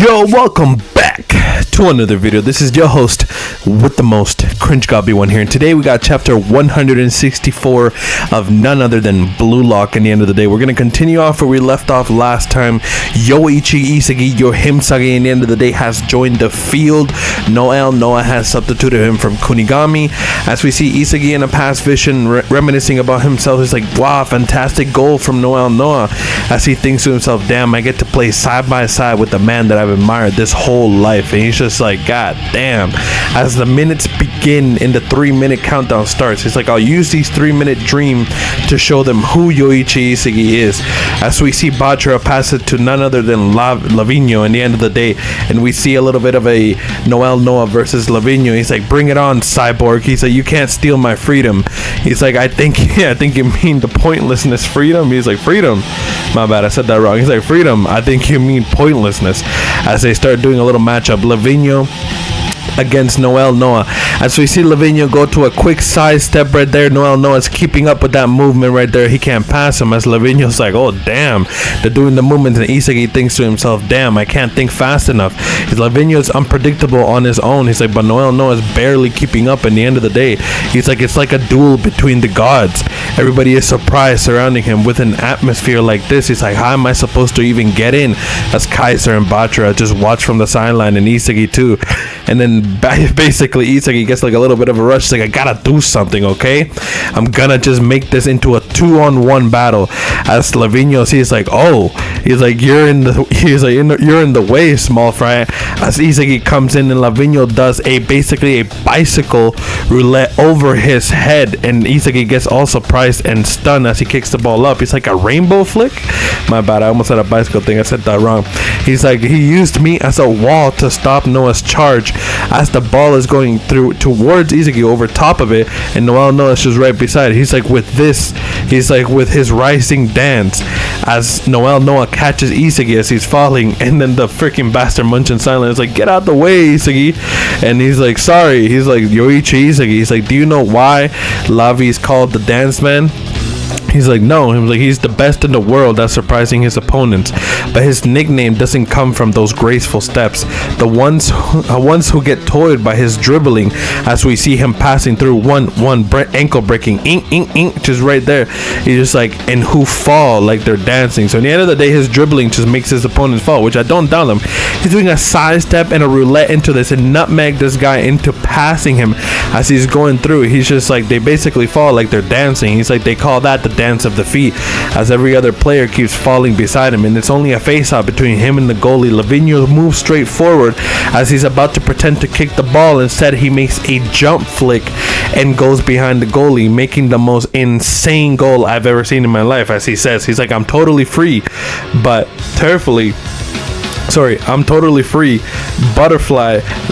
Yo, welcome back to another video. This is your host with the most, Cringe Gobby one here, and today we got chapter 164 of none other than Blue Lock. In the end of the day, we're gonna continue off where we left off last time. Yoichi Isagi, your Himsage, in the end of the day, has joined the field. Noah has substituted him from Kunigami. As we see Isagi in a past vision reminiscing about himself, he's like, wow, fantastic goal from Noah, as he thinks to himself, damn, I get to play side by side with the man that I've admired this whole life. And he's just like, god damn. As the minutes begin and the 3-minute countdown starts, he's like, I'll use these 3-minute dream to show them who Yoichi Isagi is. As we see Bachira pass it to none other than LAVINHO in the end of the day, and we see a little bit of a Noah versus LAVINHO. He's like, bring it on, cyborg. He's like, you can't steal my freedom. He's like, I think you mean the pointlessness freedom. He's like, freedom, my bad, I said that wrong. He's like, freedom, I think you mean pointlessness. As they start doing a little matchup, LAVINHO against Noah. As we see LAVINHO go to a quick side step right there, Noah is keeping up with that movement right there. He can't pass him, as LAVINHO's like, oh damn, they're doing the movements, and Isagi thinks to himself, damn, I can't think fast enough. LAVINHO is unpredictable on his own. He's like, but Noah is barely keeping up. In the end of the day, he's like, it's like a duel between the gods. Everybody is surprised surrounding him with an atmosphere like this. He's like, how am I supposed to even get in? As Kaiser and Bachira just watch from the sideline, and Isagi too. And then basically Isagi gets like a little bit of a rush. He's like, I gotta do something, okay? I'm gonna just make this into a 2-on-1 battle. As LAVINHO sees, like, oh, he's like, you're in the way, small fry. As Isagi comes in, and LAVINHO does basically a bicycle roulette over his head, and Isagi gets all surprised and stunned as he kicks the ball up. He's like, a rainbow flick? My bad, I almost said a bicycle thing. I said that wrong. He's like, he used me as a wall to stop Noah's charge. As the ball is going through towards Isagi over top of it, and Noah is just right beside it. He's like, with his rising dance, as Noah catches Isagi as he's falling, and then the freaking bastard Munchin silent is like, get out the way, Isagi. And he's like, sorry. He's like, Yoichi Isagi. He's like, do you know why Lavi is called the dance man? He's like, no. He was like, he's the best in the world at surprising his opponents, but his nickname doesn't come from those graceful steps, the ones who get toyed by his dribbling. As we see him passing through one ankle breaking, just right there. He's just like, and who fall like they're dancing. So in the end of the day, his dribbling just makes his opponents fall, which I don't doubt him. He's doing a side step and a roulette into this and nutmeg this guy into passing him as he's going through. He's just like, they basically fall like they're dancing. He's like, they call that the dance of the feet, as every other player keeps falling beside him, and it's only a face-off between him and the goalie. LAVINHO moves straight forward as he's about to pretend to kick the ball. Instead, he makes a jump flick and goes behind the goalie, making the most insane goal I've ever seen in my life. As he says, he's like, I'm totally free, butterfly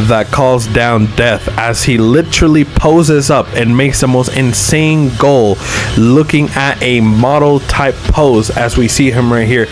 that calls down death, as he literally poses up and makes the most insane goal, looking at a model type pose. As we see him right here,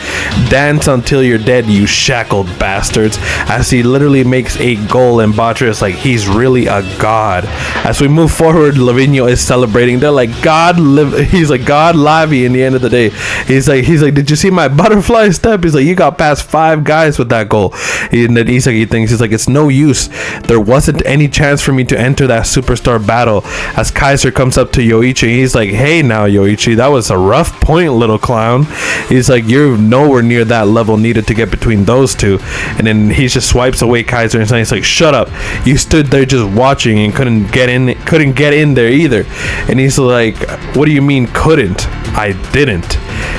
dance until you're dead, you shackled bastards, as he literally makes a goal, and Bachira is like, he's really a god. As we move forward, LAVINHO is celebrating. They're like, he's like, God Lavi. In the end of the day, he's like, did you see my butterfly step? He's like, you got past 5 guys with that goal. And then Isagi thinks, he's like, it's no use. There wasn't any chance for me to enter that superstar battle. As Kaiser comes up to Yoichi, he's like, hey now Yoichi, that was a rough point, little clown. He's like, you're nowhere near that level needed to get between those two. And then he just swipes away Kaiser, and he's like, shut up, you stood there just watching and couldn't get in there either. And he's like, what do you mean couldn't? I didn't.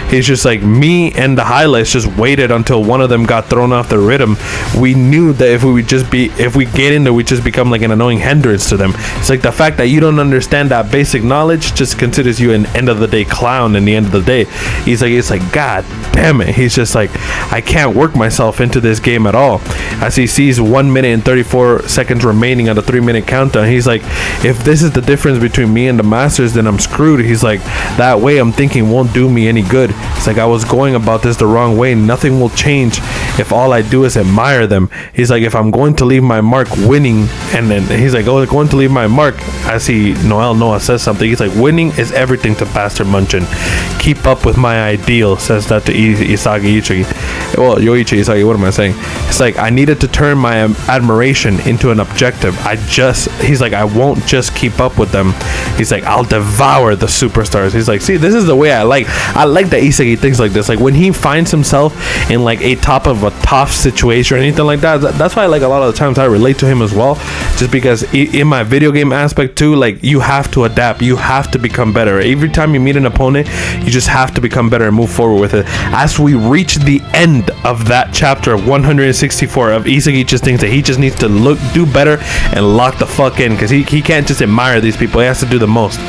He's just like, me and the highlights just waited until one of them got thrown off the rhythm. We knew that if we get in there, we just become like an annoying hindrance to them. It's like, the fact that you don't understand that basic knowledge just considers you an end of the day clown. In the end of the day, he's like, it's like, god damn it. He's just like, I can't work myself into this game at all. As he sees 1 minute and 34 seconds remaining on the 3-minute countdown, he's like, if this is the difference between me and the masters, then I'm screwed. He's like, that way I'm thinking won't do me any good. It's like, I was going about this the wrong way. Nothing will change if all I do is admire them. He's like, if I'm going to leave my mark winning, and then he's like, oh, going to leave my mark, as Noah says something. He's like, winning is everything to Pastor Munchin. Keep up with my ideal, says that to Isagi Ichigi. Well, Yoichi Isagi, what am I saying? It's like, I needed to turn my admiration into an objective. He's like, I won't just keep up with them. He's like, I'll devour the superstars. He's like, see, this is the way I like that Isagi thinks like this. Like, when he finds himself in like a top of a tough situation or anything like that, that's why like a lot of the times I relate to him as well, just because in my video game aspect too, like, you have to adapt, you have to become better. Every time you meet an opponent, you just have to become better and move forward with it. As we reach the end of that chapter 164 of Isagi just thinks that he just needs to do better and lock the fuck in, because he can't just admire these people, he has to do the most.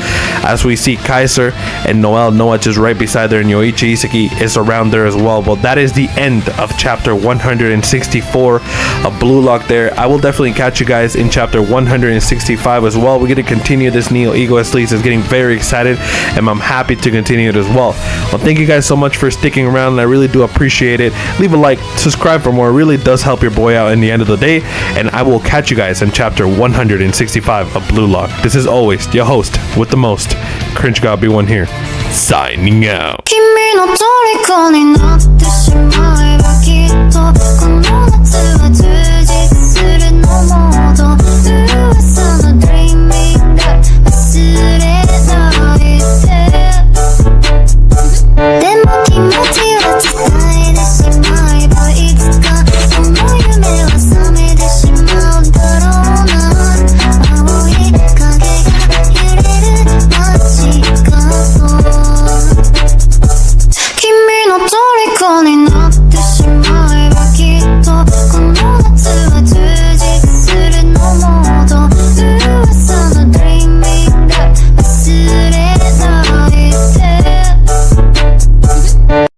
As we see Kaiser and Noah just right beside there, and Yoichi Isagi is around there as well. Well, that is the end of chapter 164 of Blue Lock there. I will definitely catch you guys in chapter 165 as well. We're going to continue this. Neo Ego is getting very excited, and I'm happy to continue it as well. Well, thank you guys so much for sticking around, and I really do appreciate it. Leave a like, subscribe for more. It really does help your boy out in the end of the day, and I will catch you guys in chapter 165 of Blue Lock. This is always your host with the most, Cringe God B1 here, signing out.